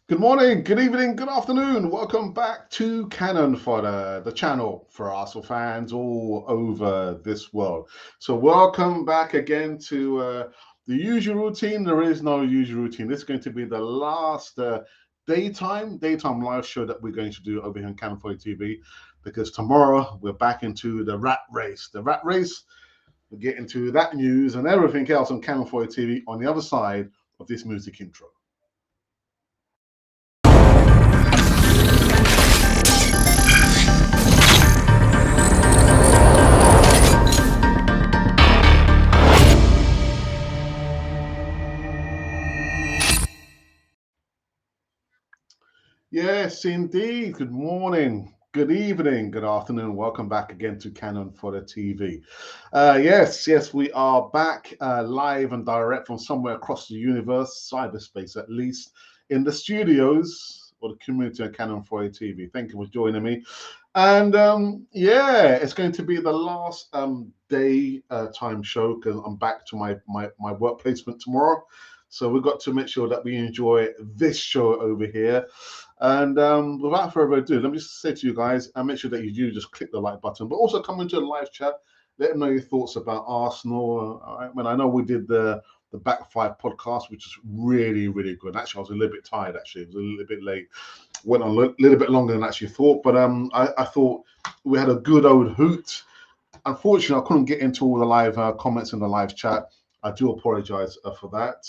Good morning, good evening, good afternoon. Welcome back to Cannon Fodder, the channel for Arsenal fans all over this world. So, welcome back again to the usual routine. There is no usual routine. This is going to be the last daytime live show that we're going to do over here on Cannon Fodder TV, because tomorrow we're back into the rat race. The rat race. We'll get into that news and everything else on Cannon Fodder TV on the other side of this music intro. Yes, indeed. Good morning, good evening, good afternoon. Welcome back again to Canon for the TV. Yes, we are back live and direct from somewhere across the universe, cyberspace at least, in the studios or the community of Canon for the TV. Thank you for joining me. And it's going to be the last day time show because I'm back to my work placement tomorrow. So we've got to make sure that we enjoy this show over here. And without further ado, let me just say to you guys, and make sure that you do just click the like button, but also come into the live chat. Let them know your thoughts about Arsenal. I know we did the Back Five podcast, which is really, really good. Actually, I was a little bit tired. Actually, it was a little bit late. Went on a little bit longer than I actually thought, but I thought we had a good old hoot. Unfortunately, I couldn't get into all the live comments in the live chat. I do apologize for that.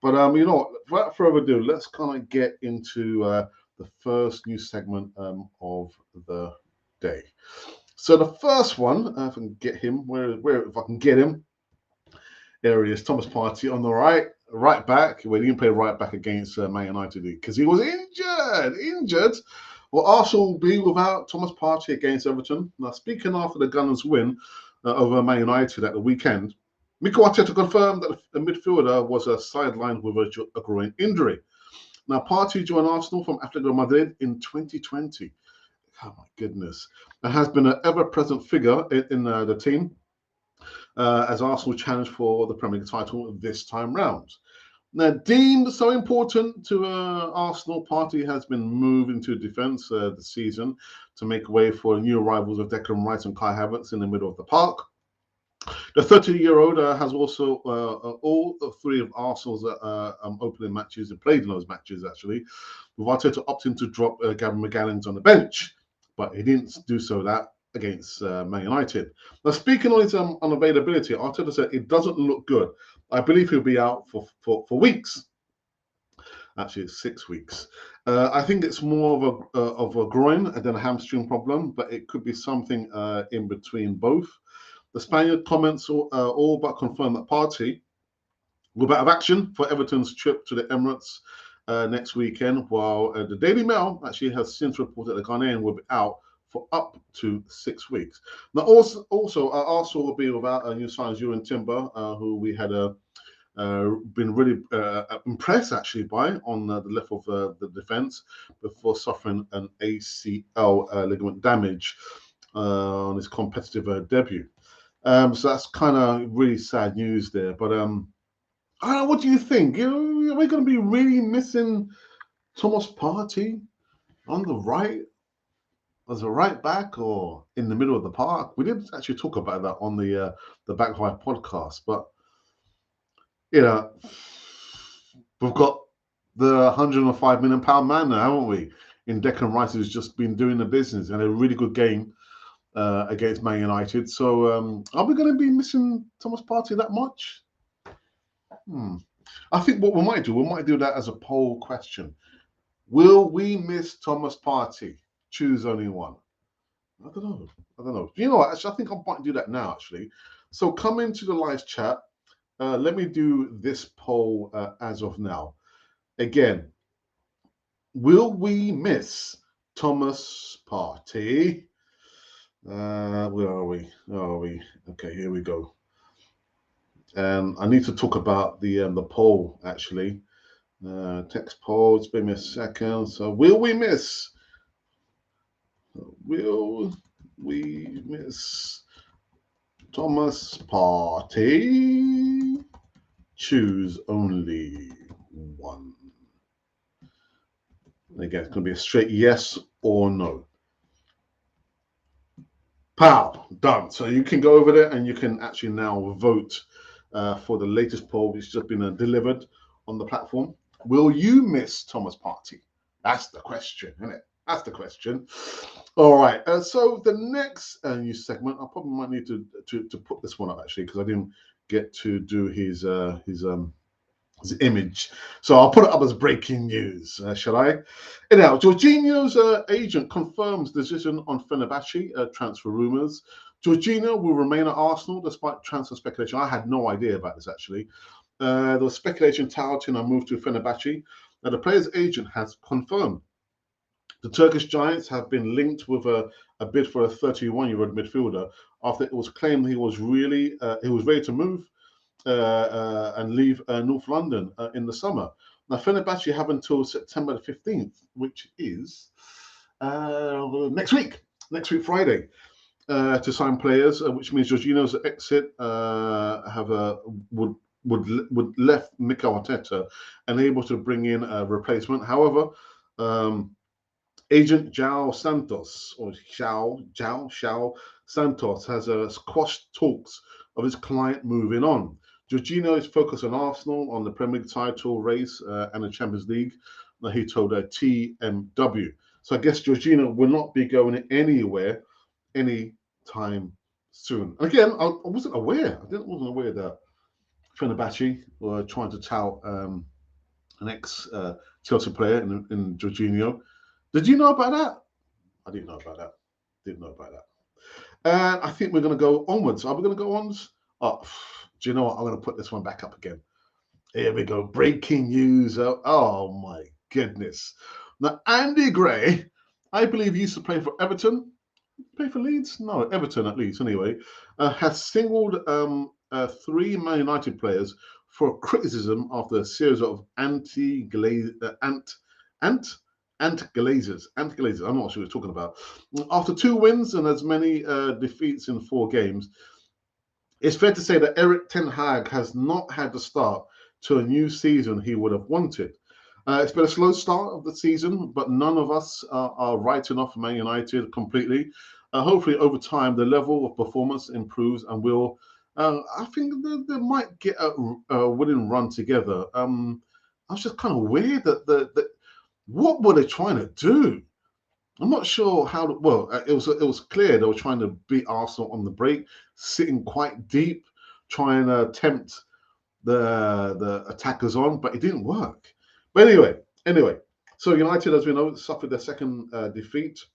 But without further ado, let's kind of get into the first news segment of the day. So the first one, if I can get him, where if I can get him, there he is, Thomas Partey on the right back. Well, he didn't play right back against Man United because he was injured. Well, Arsenal will be without Thomas Partey against Everton. Now, speaking after the Gunners' win over Man United at the weekend, Mikel Arteta confirmed that the midfielder was sidelined with a groin injury. Now, Partey joined Arsenal from Atletico Madrid in 2020. Oh my goodness! And has been an ever-present figure in the team as Arsenal challenge for the Premier League title this time round. Now, deemed so important to Arsenal, Partey has been moved into defence this season to make way for new arrivals of Declan Rice and Kai Havertz in the middle of the park. The 30-year-old has also all three of Arsenal's opening matches and played in those matches, actually, with Arteta opting to drop Gavin McGallings on the bench, but he didn't do so that against Man United. Now, speaking on his unavailability, Arteta said it doesn't look good. I believe he'll be out for weeks. Actually, it's 6 weeks. I think it's more of a groin than a hamstring problem, but it could be something in between both. The Spaniard comments all but confirmed that Partey will be out of action for Everton's trip to the Emirates next weekend, while the Daily Mail actually has since reported that Ghanaian will be out for up to 6 weeks. Now, also Arsenal will be without new signings, Ewan Timber, who we had been really impressed actually by on the left of the defence before suffering an ACL ligament damage on his competitive debut. So that's kind of really sad news there. But I don't know, what do you think? Are we going to be really missing Thomas Partey on the right as a right back or in the middle of the park? We did actually talk about that on the Back Five podcast, but you know, we've got the £105 million man now, haven't we? In Declan Rice, who's just been doing the business and a really good game against Man United. So, are we going to be missing Thomas Partey that much? I think what we might do that as a poll question. Will we miss Thomas Partey? Choose only one. I don't know. You know what? Actually, I think I might do that now, actually. So come into the live chat. Let me do this poll as of now. Again, will we miss Thomas Partey? Where are we? Okay, here we go. I need to talk about the poll actually. Text poll. Just give me a second. So, will we miss? Will we miss Thomas Partey? Choose only one. And again, it's going to be a straight yes or no. Pow, done. So you can go over there and you can actually now vote for the latest poll, which has just been delivered on the platform. Will you miss Thomas Party? That's the question, isn't it? That's the question. All right. So the next news segment, I probably might need to put this one up actually because I didn't get to do his image. So I'll put it up as breaking news, shall I? Anyhow, Jorginho's agent confirms decision on Fenerbahce transfer rumours. Jorginho will remain at Arsenal despite transfer speculation. I had no idea about this actually. There was speculation touting a move to Fenerbahce. Now the player's agent has confirmed the Turkish Giants have been linked with a bid for a 31-year-old midfielder after it was claimed he was ready to move and leave North London in the summer. Now, Fenerbahce have until September the 15th, which is next week Friday, to sign players, which means Jorginho's exit would left Mikel Arteta unable to bring in a replacement. However, agent João Santos has squashed talks of his client moving on. Jorginho is focused on Arsenal, on the Premier League title race and the Champions League, he told TMW. So I guess Jorginho will not be going anywhere anytime soon. And again, I wasn't aware. Wasn't aware that Fenerbahce were trying to tout an ex-Chelsea player in Jorginho. Did you know about that? I didn't know about that. Didn't know about that. And I think we're going to go onwards. Are we going to go onwards? Oh, do you know what? I'm going to put this one back up again. Here we go. Breaking news. Oh, my goodness. Now, Andy Gray, I believe, used to play for Everton. Play for Leeds? No, Everton at least, anyway. Has singled 3 Man United players for criticism after a series of anti-Glazers. I'm not sure what he's talking about. After 2 wins and as many defeats in 4 games, it's fair to say that Erik ten Hag has not had the start to a new season he would have wanted. It's been a slow start of the season, but none of us are writing off Man United completely. Hopefully, over time, the level of performance improves and will. I think they might get a winning run together. I was just kind of weird that what were they trying to do? I'm not sure how. It was clear they were trying to beat Arsenal on the break, sitting quite deep, trying to tempt the attackers on, but it didn't work. But anyway, so United, as we know, suffered their second defeat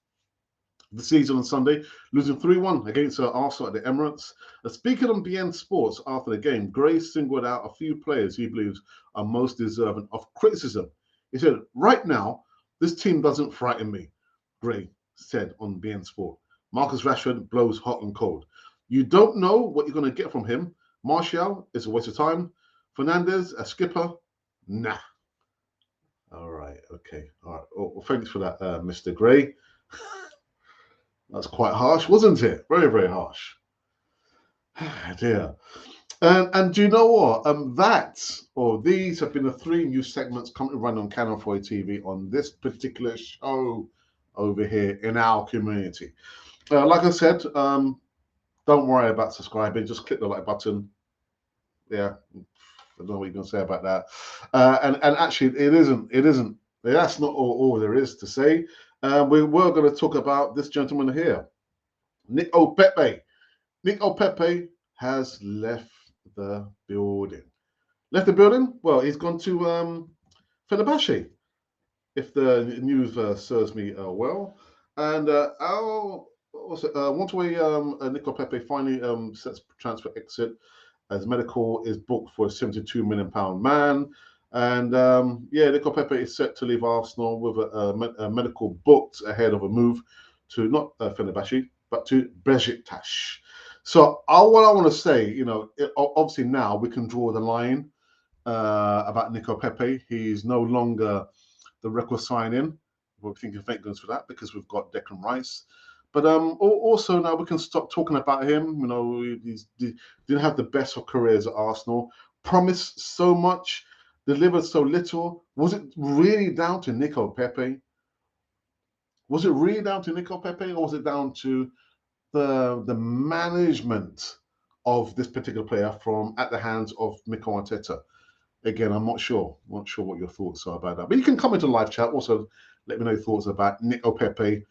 of the season on Sunday, losing 3-1 against Arsenal at the Emirates. Speaking on BN Sports after the game, Gray singled out a few players he believes are most deserving of criticism. He said, "Right now, this team doesn't frighten me," Gray said on BN Sport. "Marcus Rashford blows hot and cold. You don't know what you're going to get from him. Martial is a waste of time. Fernandes, a skipper, nah." All right, okay. All right. Well, thanks for that, Mr. Gray. That's quite harsh, wasn't it? Very, very harsh. Dear. And do you know what? These have been the 3 new segments currently run on Canon 4 TV on this particular show over here in our community. Like I said, don't worry about subscribing. Just click the like button. Yeah, I don't know what you're going to say about that. And actually, it isn't. That's not all there is to say. We were going to talk about this gentleman here, Nico Pepe. Nico Pepe has left the building. Left the building? Well, he's gone to Fenerbahce, if the news serves me well. And Nico Pepe finally sets transfer exit as medical is booked for a £72 million man. And Nico Pepe is set to leave Arsenal with a medical booked ahead of a move to not Fenerbahce, but to Besiktas. So what I want to say, obviously now we can draw the line about Nico Pepe. He's no longer the record signing. We're thinking thank goodness for that because we've got Declan Rice. But also now we can stop talking about him. He didn't have the best of careers at Arsenal. Promised so much, delivered so little. Was it really down to Nico Pepe? Was it really down to Nico Pepe, or was it down to the management of this particular player from at the hands of Mikel Arteta? Again, I'm not sure. Not sure what your thoughts are about that. But you can come into the live chat. Also, let me know your thoughts about Nico Pepe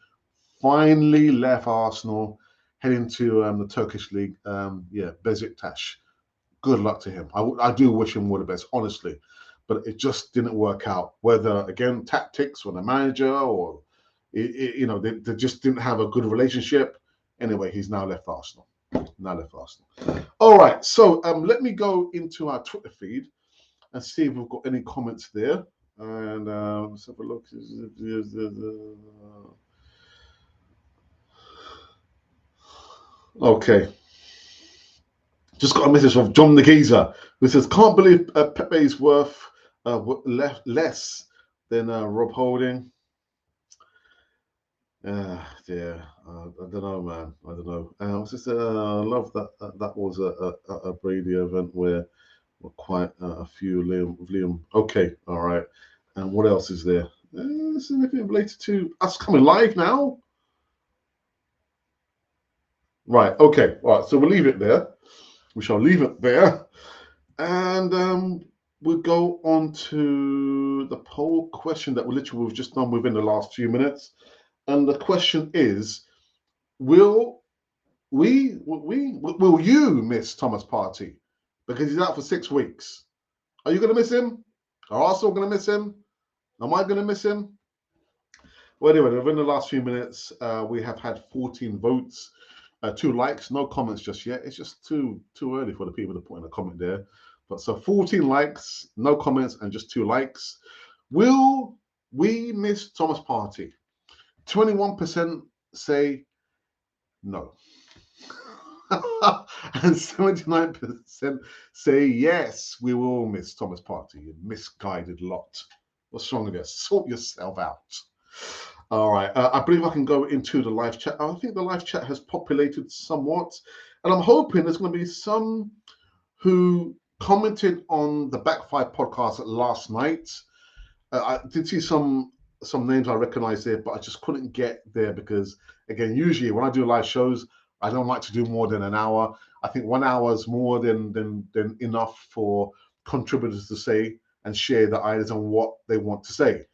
finally left Arsenal, heading to the Turkish league. Besiktas. Good luck to him. I do wish him all the best, honestly. But it just didn't work out. Whether, again, tactics or the manager or, they just didn't have a good relationship. Anyway, he's now left Arsenal. All right, so let me go into our Twitter feed and see if we've got any comments there. And let's have a look. Okay. Just got a message from John the Geezer who says, "Can't believe Pepe's worth less than Rob Holding." Dear, I don't know, man. I don't know. I was just love that that was a Brady event where quite a few Liam. Okay, all right. And what else is there? Is anything related to us coming live now? Right. Okay. All right. So we'll leave it there. We shall leave it there. And we'll go on to the poll question that we've just done within the last few minutes. And the question is, will you miss Thomas Partey? Because he's out for 6 weeks. Are you going to miss him? Are Arsenal going to miss him? Am I going to miss him? Well, anyway, within the last few minutes, we have had 14 votes, 2 likes, no comments just yet. It's just too early for the people to put in a comment there. But so 14 likes, no comments, and just 2 likes. Will we miss Thomas Partey? 21% say no. And 79% say yes, we will miss Thomas Partey. You misguided lot. What's wrong with you? Sort yourself out. All right. I believe I can go into the live chat. I think the live chat has populated somewhat. And I'm hoping there's going to be some who commented on the Backfire podcast last night. I did see some names I recognized there, but I just couldn't get there because, again, usually when I do live shows, I don't like to do more than an hour. I think 1 hour is more than enough for contributors to say and share the ideas on what they want to say.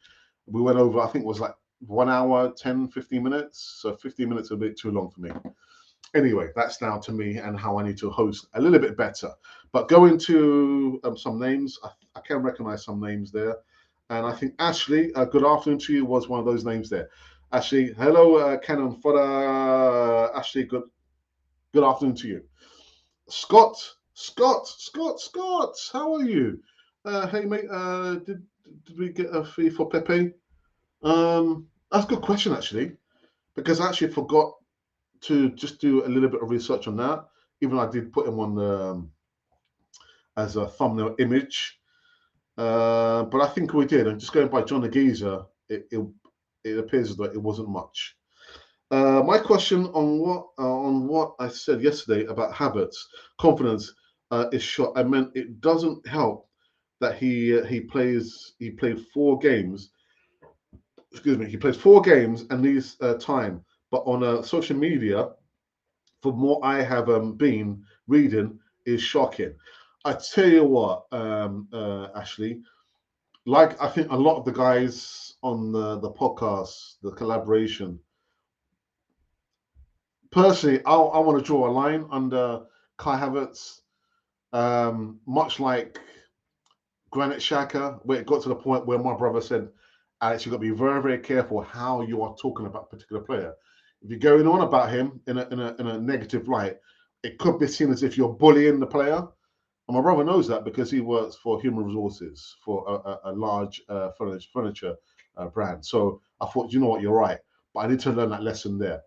We went over, I think it was like 1 hour, 10, 15 minutes. So 15 minutes is a bit too long for me. Anyway, that's down to me and how I need to host a little bit better. But going to some names, I can recognize some names there. And I think Ashley, good afternoon to you, was one of those names there. Ashley, hello, Canon Fodder. Ashley, good afternoon to you. Scott, how are you? Hey, mate, did we get a fee for Pepe? That's a good question, actually, because I actually forgot to just do a little bit of research on that. Even though I did put him on the as a thumbnail image, but I think we did. And just going by John the Geezer, it appears that it wasn't much. My question on what I said yesterday about habits, confidence is shot. I meant it doesn't help that he played 4 games. Excuse me, he plays 4 games and needs time. But on social media, from what I have been reading, is shocking. I tell you what, Ashley, like I think a lot of the guys on the podcast, the collaboration, personally, I want to draw a line under Kai Havertz, much like Granit Xhaka, where it got to the point where my brother said, Alex, you've got to be very, very careful how you are talking about a particular player. If you're going on about him in a negative light, it could be seen as if you're bullying the player. And my brother knows that because he works for human resources for a large furniture brand. So I thought, you know what, you're right. But I need to learn that lesson there.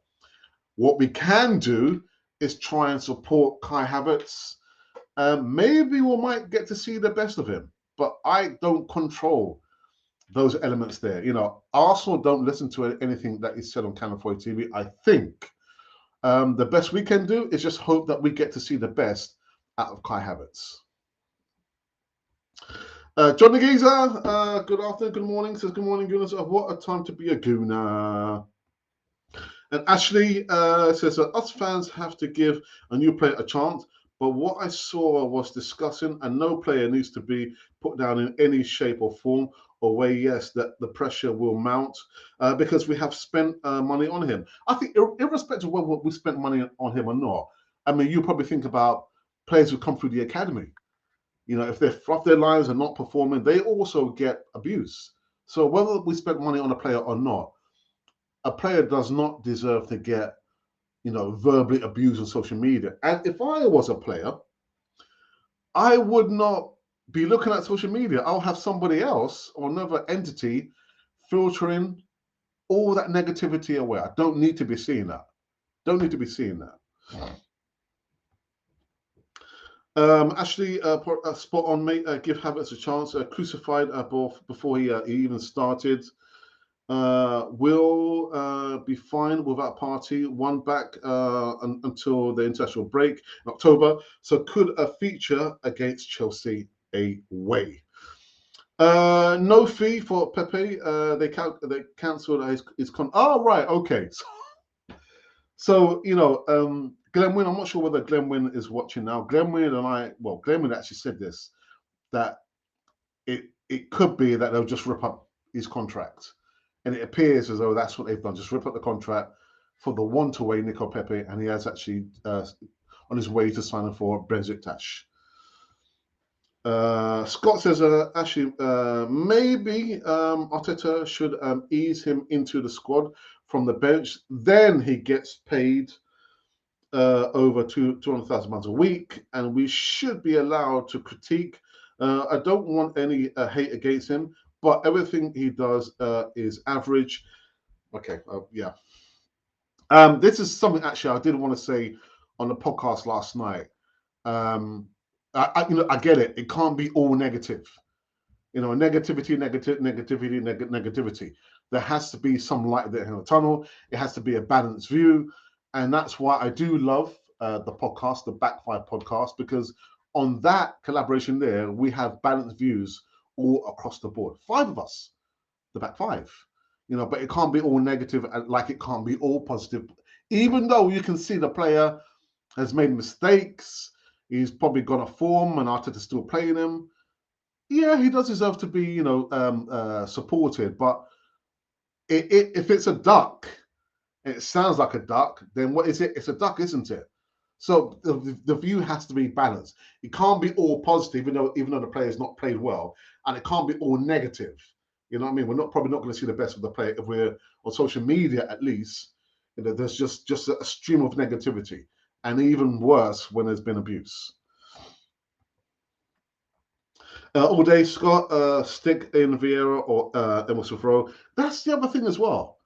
What we can do is try and support Kai Havertz. Maybe we might get to see the best of him, but I don't control those elements there. You know, Arsenal don't listen to anything that is said on Cannon Fodder TV. I think the best we can do is just hope that we get to see the best out of Kai Havertz. John the Geezer, good afternoon, good morning. Says good morning, Gooners. What a time to be a Gooner. And Ashley says that us fans have to give a new player a chance, but what I saw was disgusting, and no player needs to be put down in any shape or form or way. Yes, that the pressure will mount because we have spent money on him. I think, irrespective of whether we spent money on him or not, I mean, you probably think about players who come through the academy. You know, if they're off their lives and not performing, they also get abuse. So whether we spent money on a player or not, a player does not deserve to get, verbally abused on social media. And if I was a player, I would not be looking at social media. I'll have somebody else or another entity filtering all that negativity away. I don't need to be seeing that. Don't need to be seeing that. Actually, spot on, mate. Give Havertz a chance. Crucified before he even started. Will be fine without Party. One back until the international break in October. So could a feature against Chelsea away. No fee for Pepe. They cancelled his con. Oh, right. Okay. So, Glenn Wynn, I'm not sure whether Glenn Wynn is watching now. Glenn Wynn Glenn Wynn actually said this, that it could be that they'll just rip up his contract. And it appears as though that's what they've done, just rip up the contract for the one-to-away Nico Pepe, and he has actually on his way to signing for Besiktas. Scott says, actually, maybe Arteta should ease him into the squad from the bench. Then he gets paid over £200,000 a week, and we should be allowed to critique. I don't want any hate against him, but everything he does is average. Okay, yeah. This is something actually I did want to say on the podcast last night. I get it. It can't be all negative. Negativity. There has to be some light at the end of the tunnel. It has to be a balanced view, and that's why I do love the podcast, the Back Five podcast, because on that collaboration there, we have balanced views all across the board. 5 of us, the Back Five. But it can't be all negative, like it can't be all positive. Even though you can see the player has made mistakes, he's probably got a form, and Arteta's still playing him. Yeah, he does deserve to be, supported. But if it's a duck, and it sounds like a duck, then what is it? It's a duck, isn't it? So the view has to be balanced. It can't be all positive, even though the player's not played well, and it can't be all negative. You know what I mean? We're probably not going to see the best of the player if we're on social media, at least. There's just a stream of negativity, and even worse when there's been abuse. All day, Scott, stick in Vieira or Emerson Rowe. That's the other thing as well.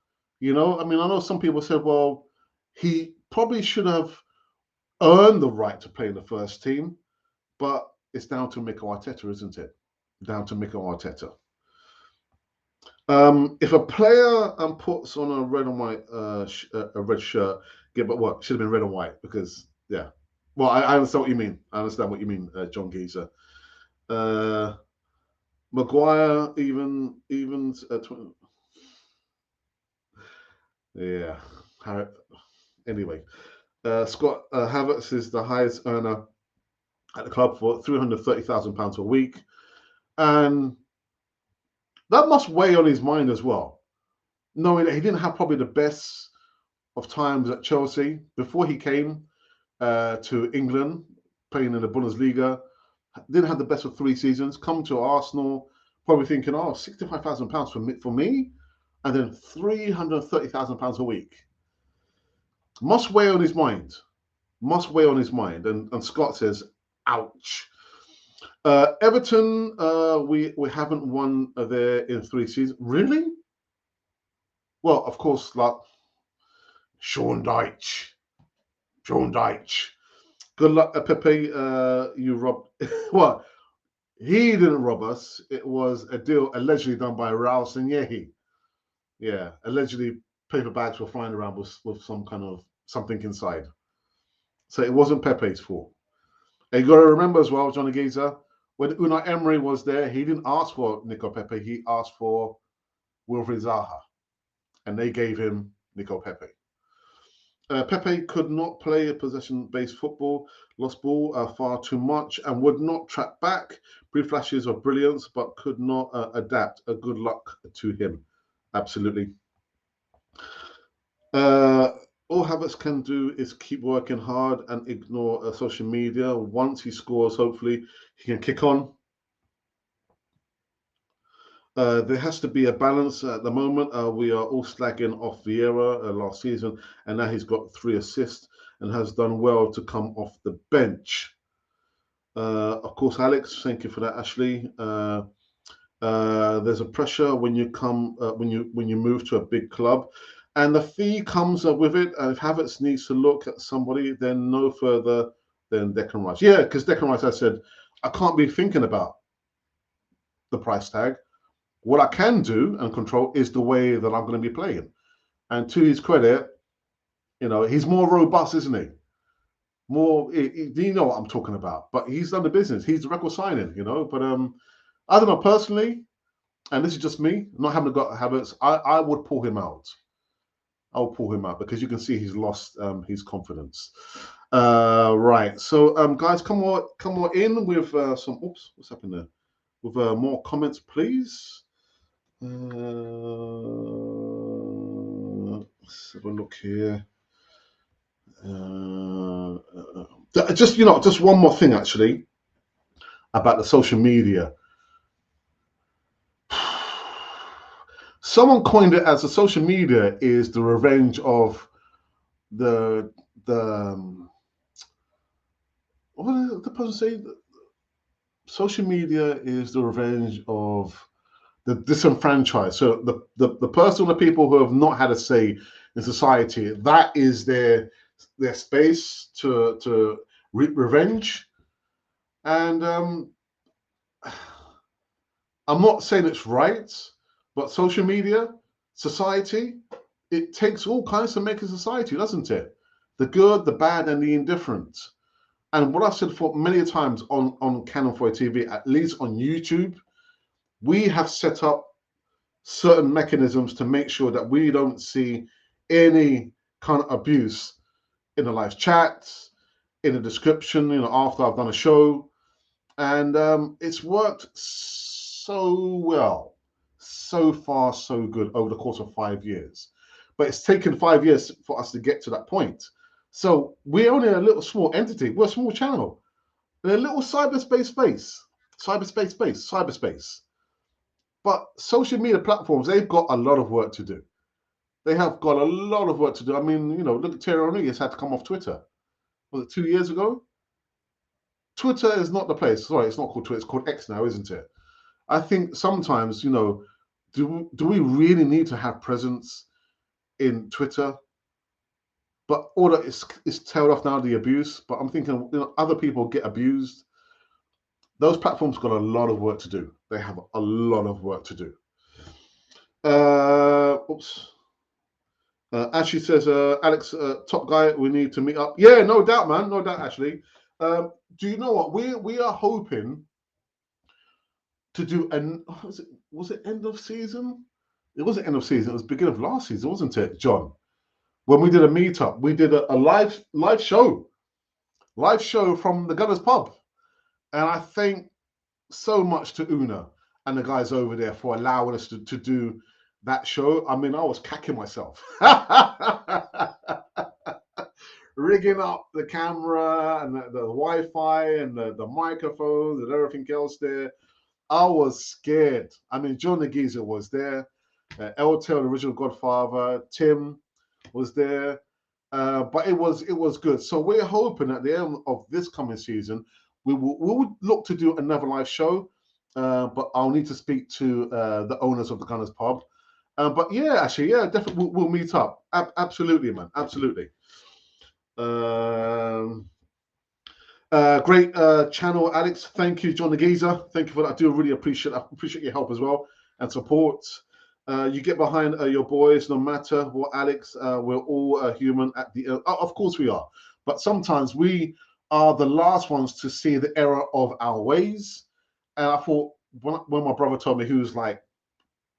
I know some people said, well, he probably should have earned the right to play in the first team, but it's down to Mikel Arteta, isn't it? Down to Mikel Arteta. If a player puts on a red and white, a red shirt, but what should have been red and white because yeah. Well, I understand what you mean. I understand what you mean, John Geezer. Maguire even yeah. Anyway, Scott Havertz is the highest earner at the club for £330,000 a week, and that must weigh on his mind as well, knowing that he didn't have probably the best of times at Chelsea before he came to England, playing in the Bundesliga. Didn't have the best of 3 seasons. Come to Arsenal, probably thinking, oh, £65,000 for me, and then £330,000 a week. Must weigh on his mind. And Scott says, ouch. Everton, we haven't won there in 3 seasons. Really? Well, of course, like Sean Dyche. Good luck, Pepe. You robbed. What? He didn't rob us. It was a deal allegedly done by Raul Sanyehi. Yeah, allegedly paper bags were flying around with some kind of something inside. So it wasn't Pepe's fault. And you got to remember as well, Johnny Geezer, when Unai Emery was there, he didn't ask for Nico Pepe. He asked for Wilfried Zaha. And they gave him Nico Pepe. Pepe could not play a possession-based football, lost ball far too much, and would not track back. Brief flashes of brilliance, but could not adapt. Good luck to him. Absolutely. All Havertz can do is keep working hard and ignore social media. Once he scores, hopefully, he can kick on. There has to be a balance at the moment. We are all slagging off Vieira last season, and now he's got 3 assists and has done well to come off the bench. Of course, Alex, thank you for that, Ashley. There's a pressure when you come when you move to a big club, and the fee comes with it. And if Havertz needs to look at somebody, then no further than Declan Rice. Yeah, because Declan Rice, I said, I can't be thinking about the price tag. What I can do and control is the way that I'm going to be playing. And to his credit, he's more robust, isn't he? More, you know what I'm talking about. But he's done the business. He's the record signing, But I don't know personally, and this is just me, not having got habits. I would pull him out. I will pull him out because you can see he's lost his confidence. Right. So, guys, come on in with some. Oops, what's happened there? With more comments, please. Let's have a look here. Just one more thing actually about the social media. Someone coined it as the social media is the revenge of the what did the person say? Social media is the revenge of the disenfranchised. So the person, the people who have not had a say in society, that is their space to reap revenge. And I'm not saying it's right, but social media, society, it takes all kinds to make a society, doesn't it? The good, the bad, and the indifferent. And what I've said for many times on Canon 4 TV, at least on YouTube, we have set up certain mechanisms to make sure that we don't see any kind of abuse in the live chats, in the description, after I've done a show. And it's worked so well, so far, so good over the course of 5 years. But it's taken 5 years for us to get to that point. So we're only a little small entity. We're a small channel in a little cyberspace. But social media platforms, they've got a lot of work to do. They have got a lot of work to do. I mean, look at Terry O'Neill had to come off Twitter. Was it 2 years ago? Twitter is not the place. Sorry, it's not called Twitter. It's called X now, isn't it? I think sometimes, do we really need to have presence in Twitter? But all that is tailed off now, the abuse. But I'm thinking, other people get abused. Those platforms got a lot of work to do. They have a lot of work to do. Oops. Ashley says, Alex, top guy, we need to meet up. Yeah, no doubt, man. No doubt, Ashley. Do you know what? We are hoping to do was it end of season? It wasn't end of season, it was beginning of last season, wasn't it, John? When we did a meetup, we did a live show from the Gunners Pub. And I thank so much to Una and the guys over there for allowing us to do that show. I mean, I was cacking myself. Rigging up the camera and the Wi-Fi and the microphones and everything else there. I was scared. I mean, John the Geezer was there. Eltel, the original Godfather. Tim was there. But it was good. So we're hoping at the end of this coming season, we will look to do another live show. But I'll need to speak to the owners of the Gunners Pub. But yeah, actually, yeah, definitely we'll meet up. Absolutely, man. Absolutely. Great channel, Alex. Thank you, John the Geezer. Thank you for that. I do really appreciate your help as well and support. You get behind your boys, no matter what, Alex. We're all human at the end. Of course we are. But sometimes we are the last ones to see the error of our ways. And I thought when my brother told me, who's like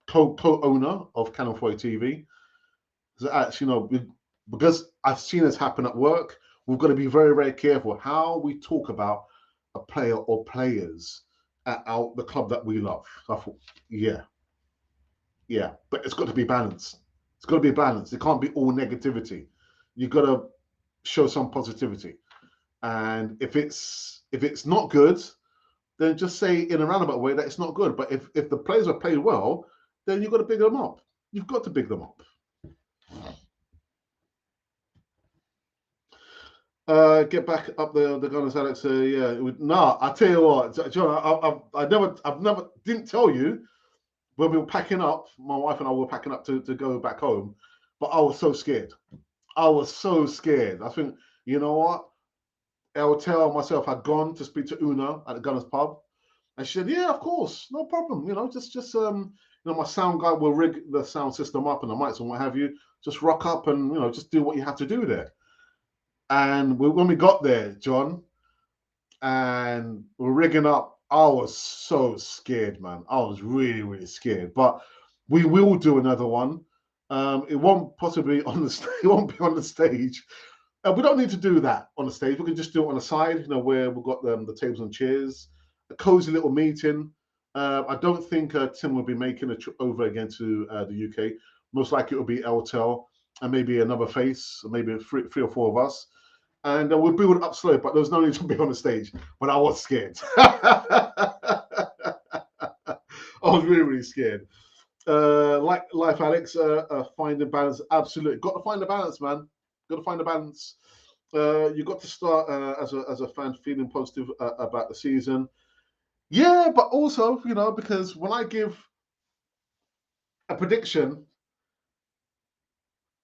co-owner of Canon 4 TV, so actually, because I've seen this happen at work, we've got to be very, very careful how we talk about a player or players at the club that we love. So I thought, yeah, but it's got to be balanced. It's got to be balanced. It can't be all negativity. You've got to show some positivity. And if it's not good, then just say in a roundabout way that it's not good. But if the players are played well, then you've got to big them up. You've got to big them up. Get back up the gunners, Alex. Yeah, nah. I tell you what, John. I've never didn't tell you when we were packing up. My wife and I were packing up to go back home, but I was so scared. I was so scared. I think you know what. Eltel and myself had gone to speak to Una at the Gunners pub, and she said, "Yeah, of course, no problem. You know, just my sound guy will rig the sound system up and the mics and what have you. Just rock up and just do what you have to do there." And when we got there, John, and we're rigging up, I was so scared, man. I was really, really scared. But we will do another one. It won't possibly on the it won't be on the stage. We don't need to do that on the stage. We can just do it on the side, where we've got the tables and chairs, a cozy little meeting. I don't think Tim will be making a trip over again to the UK. Most likely it will be Eltel and maybe another face, maybe three or four of us. And we'll build it up slowly, but there was no need to be on the stage. But I was scared. I was really, really scared. Like life, Alex, finding balance. Absolutely. Got to find the balance, man. Got to find the balance. You got to start as a fan feeling positive about the season. Yeah, but also, because when I give a prediction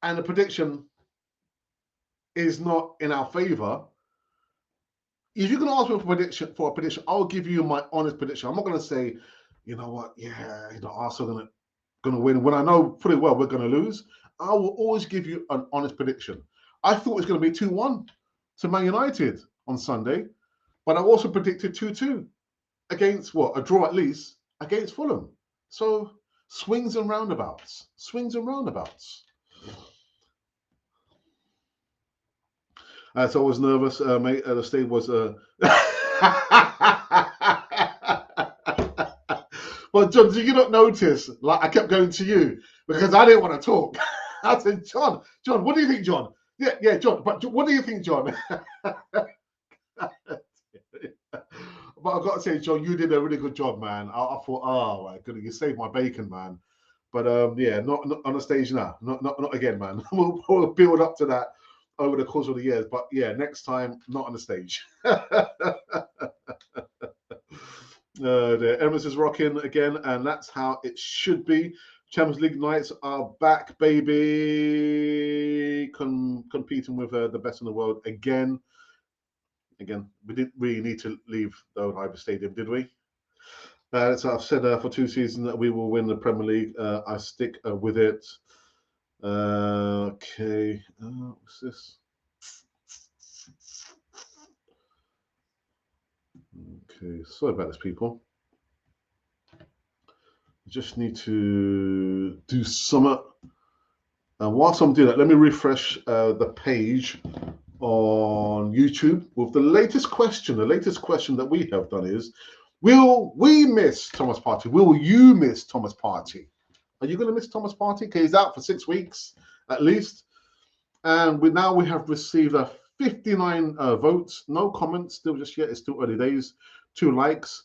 and the prediction is not in our favor, if you're going to ask me for a prediction, I'll give you my honest prediction. I'm not going to say, you know what, yeah, Arsenal going to win when I know pretty well we're going to lose. I will always give you an honest prediction. I thought it was going to be 2-1 to Man United on Sunday, but I also predicted 2-2 against a draw at least against Fulham. So swings and roundabouts. So I was nervous, mate. The stage was. Well, John, did you not notice? Like I kept going to you because I didn't want to talk. I said, John, what do you think, John? Yeah, John. But what do you think, John? But I've got to say, John, you did a really good job, man. I thought, oh my goodness, you saved my bacon, man. But yeah, not on the stage now. Not again, man. We'll build up to that over the course of the years. But yeah, next time, not on the stage. The Emirates is rocking again, and that's how it should be. Champions League nights are back, baby. Competing with the best in the world again. Again, we didn't really need to leave the old Highbury Stadium, did we? So I've said for 2 seasons that we will win the Premier League. I stick with it. Okay, what's this? Okay, sorry about this, people. Just need to do some. Whilst I'm doing that, let me refresh the page on YouTube with the latest question. The latest question that we have done is, will we miss Thomas Partey? Will you miss Thomas Partey? Are you going to miss Thomas Partey? Because he's out for 6 weeks at least. And we have received 59 votes. No comments still just yet. It's still early days. 2 likes.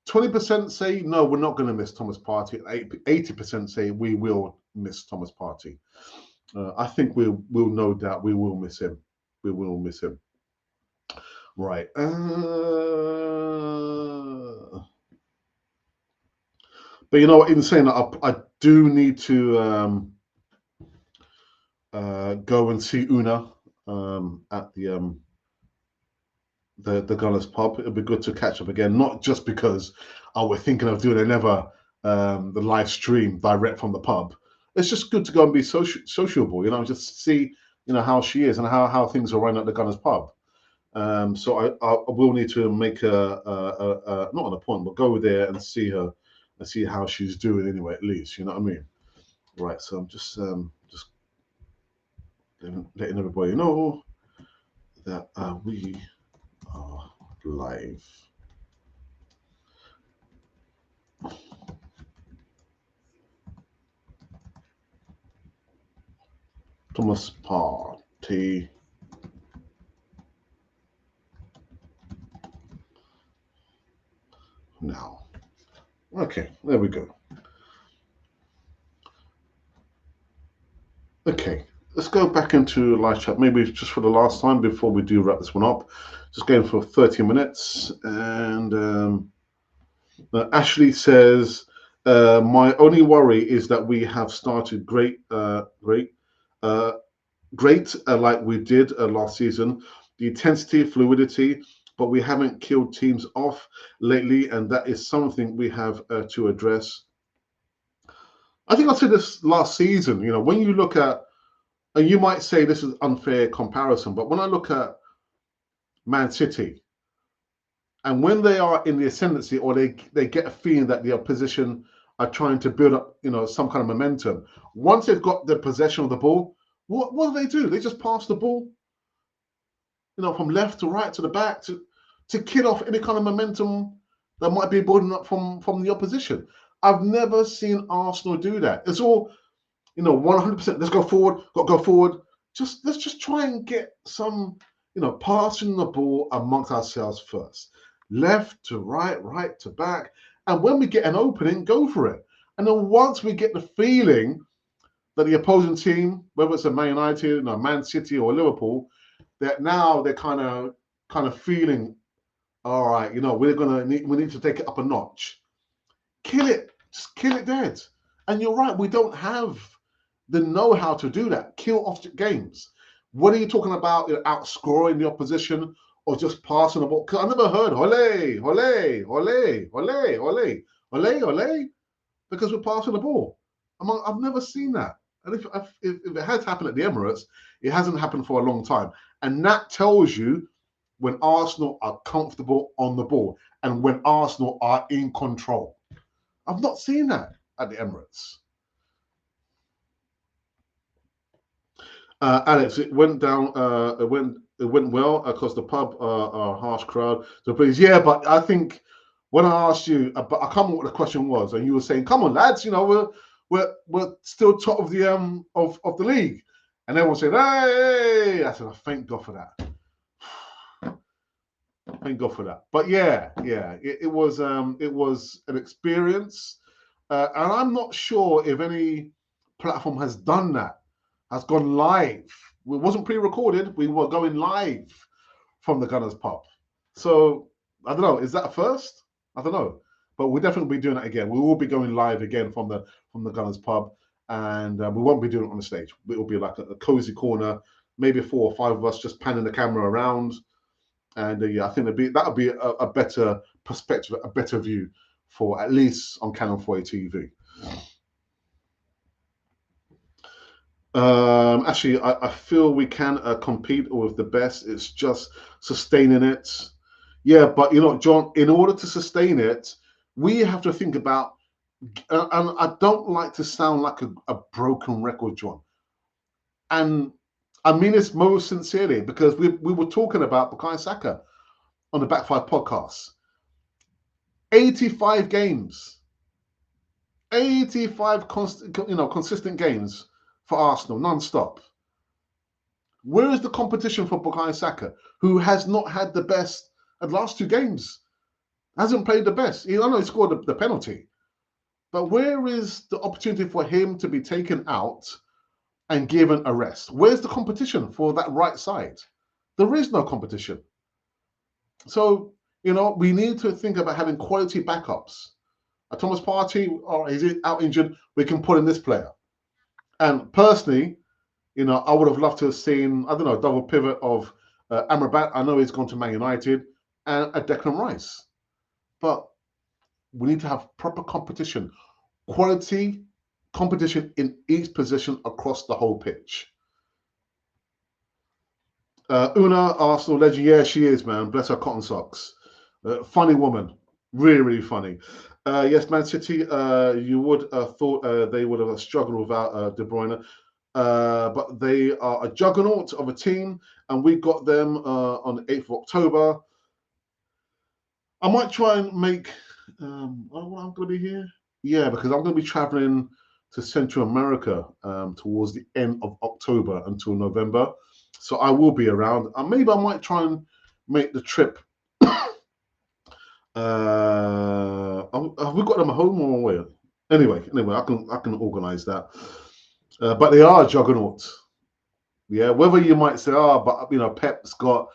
20% say, no, we're not going to miss Thomas Partey. 80% say we will miss Thomas Partey. I think we'll no doubt we will miss him. We will miss him. Right. But you know what? In saying that, I do need to go and see Una at the Gunners pub. It'll be good to catch up again. Not just because we're thinking of doing another the live stream direct from the pub. It's just good to go and be sociable. Just see how she is and how things are running at the Gunners pub. So I will need to make a not an appointment, but go there and see her and see how she's doing anyway. At least you know what I mean. Right. So I'm just letting everybody know that we are live. Thomas Party. Now. Okay, there we go. Okay, let's go back into live chat, maybe just for the last time before we do wrap this one up. Just going for 30 minutes. And Ashley says, my only worry is that we have started great, like we did last season. The intensity, fluidity, but we haven't killed teams off lately, and that is something we have to address. I think I said this last season. You know, when you look at, and you might say this is unfair comparison, but when I look at Man City, and when they are in the ascendancy, or they get a feeling that the opposition are trying to build up, you know, some kind of momentum. Once they've got the possession of the ball, what do? They just pass the ball, you know, from left to right to the back to kill off any kind of momentum that might be building up from the opposition. I've never seen Arsenal do that. It's all, you know, 100%. Let's go forward. Got to go forward. Let's just try and get some, you know, passing the ball amongst ourselves first. Left to right, right to back. And when we get an opening, go for it. And then once we get the feeling that the opposing team, whether it's a Man United, Man City, or Liverpool, that now they're kind of feeling, all right, you know, we need to take it up a notch. Kill it, just kill it dead. And you're right, we don't have the know-how to do that. Kill off games. What are you talking about? You know, outscoring the opposition or just passing the ball? Because I never heard ole, ole, ole, ole, ole, ole, ole, because we're passing the ball. I've never seen that. And if it has happened at the Emirates, it hasn't happened for a long time. And that tells you when Arsenal are comfortable on the ball and when Arsenal are in control. I've not seen that at the Emirates. Alex, it went down. It went well because the pub are a harsh crowd. So please, yeah. But I think when I asked you, I can't remember what the question was, and you were saying, "Come on, lads, you know we're still top of the of the league," and everyone said, "Hey!" I said, "Thank God for that. Thank God for that." But yeah, it was an experience, and I'm not sure if any platform has done that, has gone live. It wasn't pre-recorded. We were going live from the Gunners pub. So I don't know. Is that a first? I don't know. But we'll definitely be doing that again. We will be going live again from the Gunners pub, and we won't be doing it on the stage. It will be like a cozy corner, maybe 4 or 5 of us just panning the camera around. And yeah, I think that'll be a better perspective, a better view for at least on Canon 4A TV. Actually, I feel we can compete with the best. It's just sustaining it. Yeah, but you know, John, in order to sustain it, we have to think about, and I don't like to sound like a broken record, John. And I mean this most sincerely because we were talking about Bukayo Saka on the Back Five podcast. 85 games, 85 consistent games for Arsenal, non-stop. Where is the competition for Bukayo Saka, who has not had the best at last 2 games? Hasn't played the best. I know he scored the penalty. But where is the opportunity for him to be taken out and given a rest? Where's the competition for that right side? There is no competition. So, you know, we need to think about having quality backups. Thomas Party, or is he out injured? We can put in this player. And personally, you know, I would have loved to have seen, I don't know, a double pivot of Amrabat. I know he's gone to Man United, and a Declan Rice. But we need to have proper competition, quality competition in each position across the whole pitch. Una, Arsenal legend. Yeah, she is, man. Bless her cotton socks. Funny woman. Really, really funny. Yes, Man City, you would have thought they would have struggled without De Bruyne. but they are a juggernaut of a team, and we got them on the 8th of October. I might try and make. I'm going to be here. Yeah, because I'm going to be traveling to Central America towards the end of October until November. So I will be around. Maybe I might try and make the trip. Have we got them at home or where? Anyway, I can organize that. But they are juggernauts. Yeah, whether you might say, oh, but Pep's got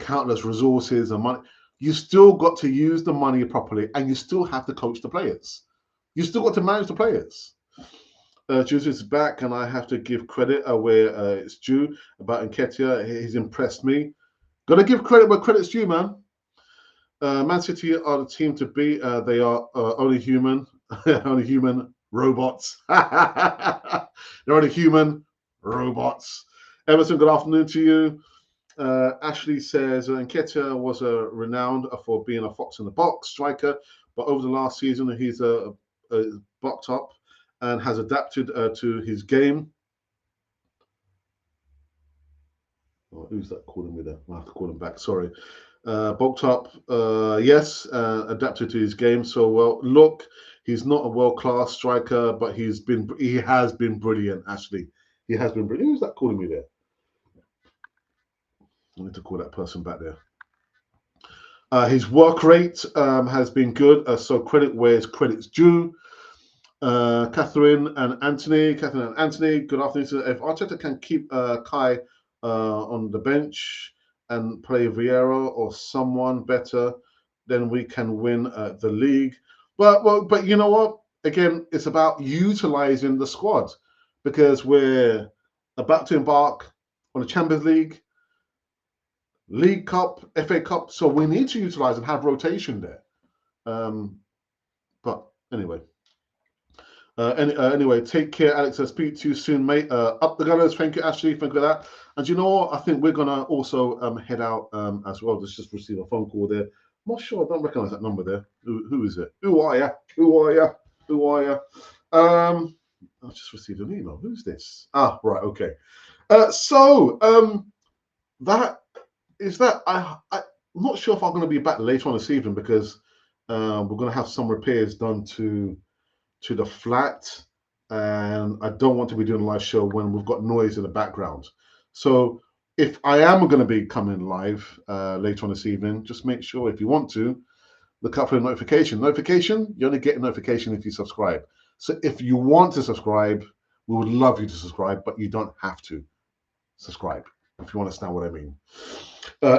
countless resources and money. You still got to use the money properly, and you still have to coach the players. You still got to manage the players. Juice is back, and I have to give credit where it's due about Nketiah. He's impressed me. Got to give credit where credit's due, man. Man City are the team to beat. They are only human, only human robots. They're only human robots. Emerson, good afternoon to you. Ashley says Nketiah was renowned for being a fox in the box striker, but over the last season he's bucked up and has adapted to his game. Oh, who's that calling me there? I have to call him back. Sorry. Bulked up, yes, adapted to his game so well. Look, he's not a world-class striker, but he has been brilliant. Actually, he has been brilliant. Who's that calling me there? I need to call that person back there. His work rate has been good, so credit where credit's due. Catherine and Anthony, good afternoon. So if Arteta can keep Kai on the bench and play Vieira or someone better, then we can win the league. But you know what? Again, it's about utilizing the squad because we're about to embark on the Champions League Cup, FA Cup, so we need to utilize and have rotation there. But anyway. Anyway, take care, Alex. I'll speak to you soon, mate. Up the Gunners. Thank you, Ashley. Thank you for that. And you know what? I think we're gonna also head out as well. Just receive a phone call there. I'm not sure. I don't recognize that number there. Who is it? Who are you? Who are you? Who are you? I just received an email. Who's this? Ah, right. Okay. So that is that. I'm not sure if I'm going to be back later on this evening because we're going to have some repairs done to the flat, and I don't want to be doing a live show when we've got noise in the background. So if I am going to be coming live later on this evening, just make sure if you want to look out for the notification. You only get a notification if you subscribe. So if you want to subscribe, we would love you to subscribe, but you don't have to subscribe, if you understand what I mean.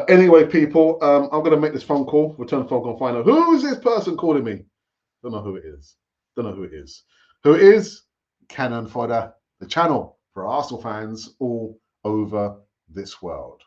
Anyway, people, I'm going to make this phone call, return the phone call, and find out who is this person calling me. Don't know who it is. Don't know who it is. Who it is? Cannon Fodder, the channel for Arsenal fans all over this world.